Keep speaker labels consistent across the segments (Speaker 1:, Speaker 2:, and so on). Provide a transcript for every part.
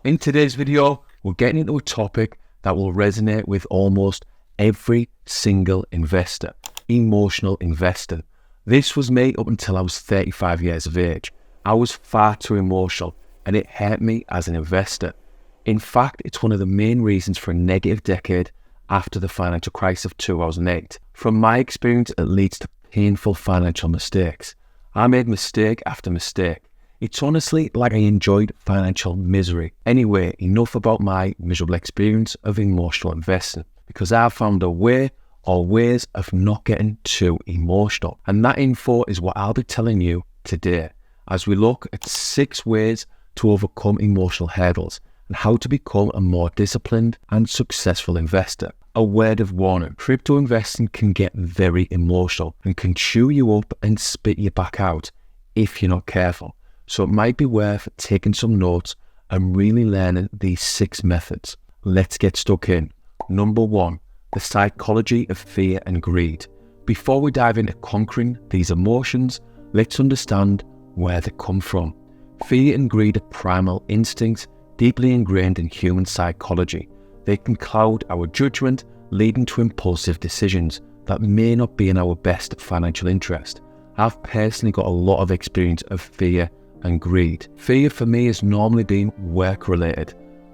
Speaker 1: In today's video, we're getting into a topic that will resonate with almost every single investor: emotional investing. This was me up until I was 35 years of age. I was far too emotional and it hurt me as an investor. In fact, it's one of the main reasons for a negative decade after the financial crisis of 2008. From my experience, it leads to painful financial mistakes. I made mistake after mistake. It's honestly like I enjoyed financial misery. Anyway, enough about my miserable experience of emotional investing, because I've found a way or ways of not getting too emotional. And that info is what I'll be telling you today as we look at 6 ways to overcome emotional hurdles and how to become a more disciplined and successful investor. A word of warning: crypto investing can get very emotional and can chew you up and spit you back out if you're not careful. So it might be worth taking some notes and really learning these 6 methods. Let's get stuck in. Number 1, the psychology of fear and greed. Before we dive into conquering these emotions, let's understand where they come from. Fear and greed are primal instincts deeply ingrained in human psychology. They can cloud our judgment, leading to impulsive decisions that may not be in our best financial interest. I've personally got a lot of experience of fear and greed. Fear for me has normally been work related,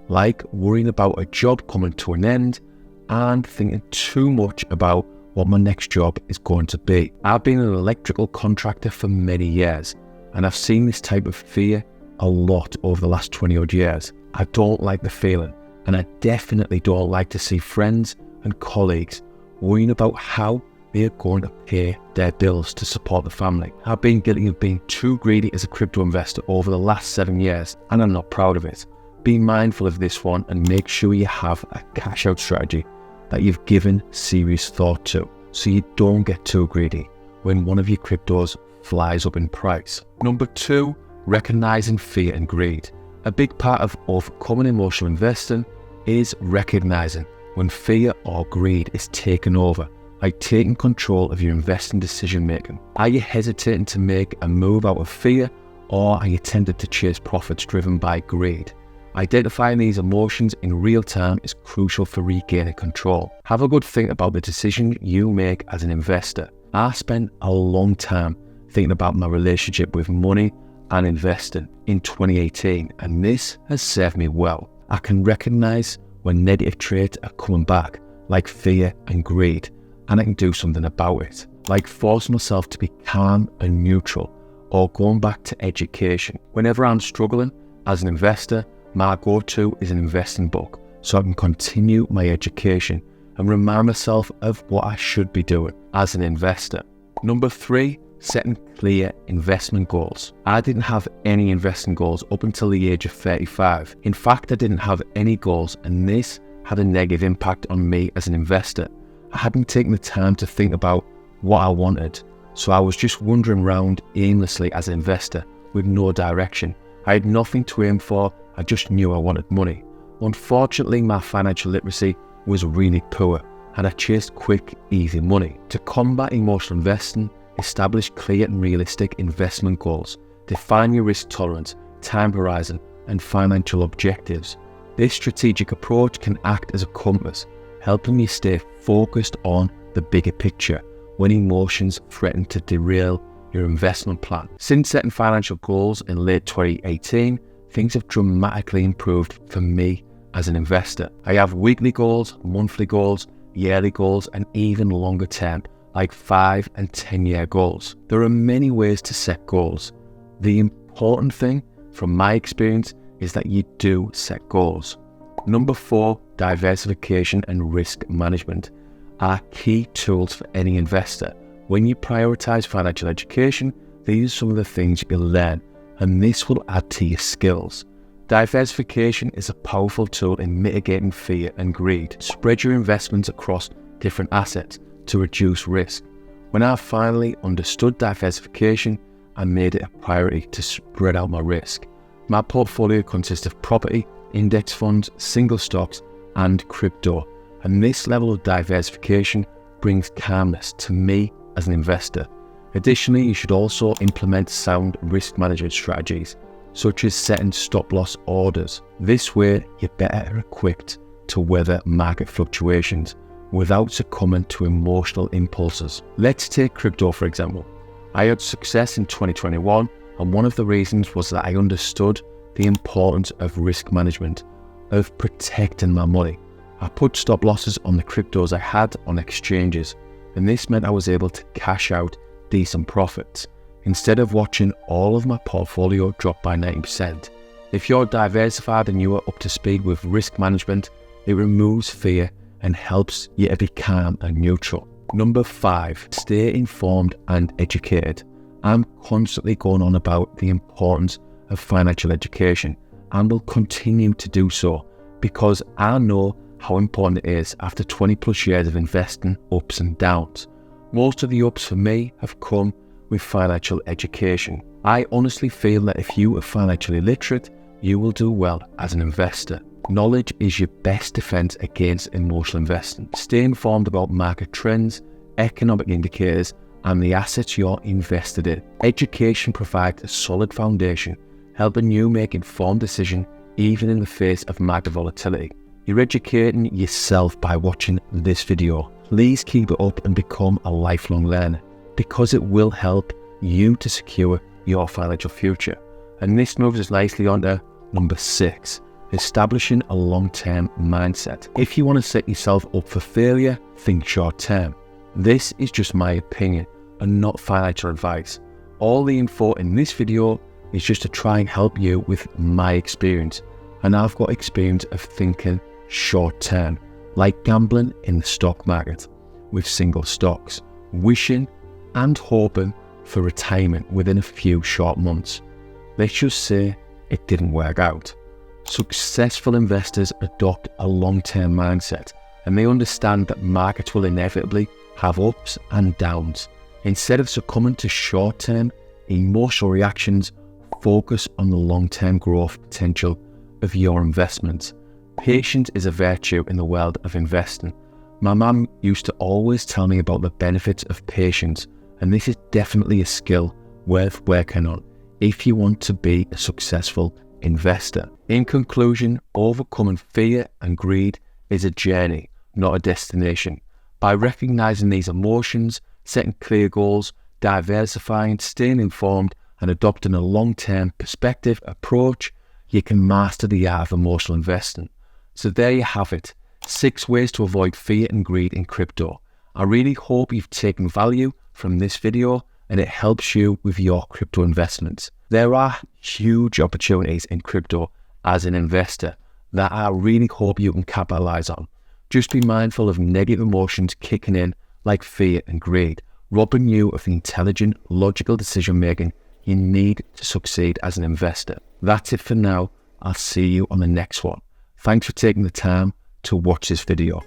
Speaker 1: like worrying about a job coming to an end and thinking too much about what my next job is going to be. I've been an electrical contractor for many years and I've seen this type of fear a lot over the last 20 odd years. I don't like the feeling, and I definitely don't like to see friends and colleagues worrying about how they are going to pay their bills to support the family. I've been guilty of being too greedy as a crypto investor over the last 7 years, and I'm not proud of it. Be mindful of this one and make sure you have a cash out strategy that you've given serious thought to, so you don't get too greedy when one of your cryptos flies up in price. Number 2, recognizing fear and greed. A big part of overcoming emotional investing is recognizing when fear or greed is taken over, like taking control of your investing decision making. Are you hesitating to make a move out of fear, or are you tempted to chase profits driven by greed? Identifying these emotions in real time is crucial for regaining control. Have a good think about the decision you make as an investor. I spent a long time thinking about my relationship with money and investing in 2018, and this has served me well. I can recognize when negative traits are coming back, like fear and greed, and I can do something about it, like forcing myself to be calm and neutral, or going back to education. Whenever I'm struggling as an investor, my go-to is an investing book, so I can continue my education and remind myself of what I should be doing as an investor. Number 3, setting clear investment goals. I didn't have any investing goals up until the age of 35. In fact, I didn't have any goals, and this had a negative impact on me as an investor. I hadn't taken the time to think about what I wanted, so I was just wandering around aimlessly as an investor with no direction. I had nothing to aim for, I just knew I wanted money. Unfortunately, my financial literacy was really poor and I chased quick, easy money. To combat emotional investing, establish clear and realistic investment goals. Define your risk tolerance, time horizon, and financial objectives. This strategic approach can act as a compass, helping you stay focused on the bigger picture when emotions threaten to derail your investment plan. Since setting financial goals in late 2018, things have dramatically improved for me as an investor. I have weekly goals, monthly goals, yearly goals, and even longer term, like 5 and 10-year goals. There are many ways to set goals. The important thing, from my experience, is that you do set goals. Number 4, diversification and risk management are key tools for any investor. When you prioritize financial education, these are some of the things you'll learn, and this will add to your skills. Diversification is a powerful tool in mitigating fear and greed. Spread your investments across different assets to reduce risk. When I finally understood diversification, I made it a priority to spread out my risk. My portfolio consists of property, index funds, single stocks, and crypto, and this level of diversification brings calmness to me as an investor. Additionally, you should also implement sound risk management strategies such as setting stop loss orders. This way, you're better equipped to weather market fluctuations without succumbing to emotional impulses. Let's take crypto for example. I had success in 2021, and one of the reasons was that I understood the importance of risk management, of protecting my money. I put stop losses on the cryptos I had on exchanges, and this meant I was able to cash out decent profits instead of watching all of my portfolio drop by 90%. If you're diversified and you are up to speed with risk management, it removes fear and helps you to be calm and neutral. Number 5, stay informed and educated. I'm constantly going on about the importance of financial education and will continue to do so because I know how important it is after 20 plus years of investing ups and downs. Most of the ups for me have come with financial education. I honestly feel that if you are financially literate, you will do well as an investor. Knowledge is your best defense against emotional investing. Stay informed about market trends, economic indicators, and the assets you're invested in. Education provides a solid foundation, helping you make informed decisions even in the face of market volatility. You're educating yourself by watching this video. Please keep it up and become a lifelong learner because it will help you to secure your financial future. And this moves us nicely on to number 6, establishing a long-term mindset. If you want to set yourself up for failure, think short-term. This is just my opinion and not financial advice. All the info in this video is just to try and help you with my experience. And I've got experience of thinking short-term, like gambling in the stock market with single stocks, wishing and hoping for retirement within a few short months. Let's just say it didn't work out. Successful investors adopt a long-term mindset and they understand that markets will inevitably have ups and downs. Instead of succumbing to short-term emotional reactions, focus on the long-term growth potential of your investments. Patience is a virtue in the world of investing. My mum used to always tell me about the benefits of patience, and this is definitely a skill worth working on if you want to be a successful investor. In conclusion, overcoming fear and greed is a journey, not a destination. By recognizing these emotions, setting clear goals, diversifying, staying informed, and adopting a long-term perspective approach, you can master the art of emotional investing. So there you have it, 6 ways to avoid fear and greed in crypto. I really hope you've taken value from this video and it helps you with your crypto investments. There are huge opportunities in crypto as an investor that I really hope you can capitalize on. Just be mindful of negative emotions kicking in like fear and greed, robbing you of the intelligent, logical decision making you need to succeed as an investor. That's it for now. I'll see you on the next one. Thanks for taking the time to watch this video.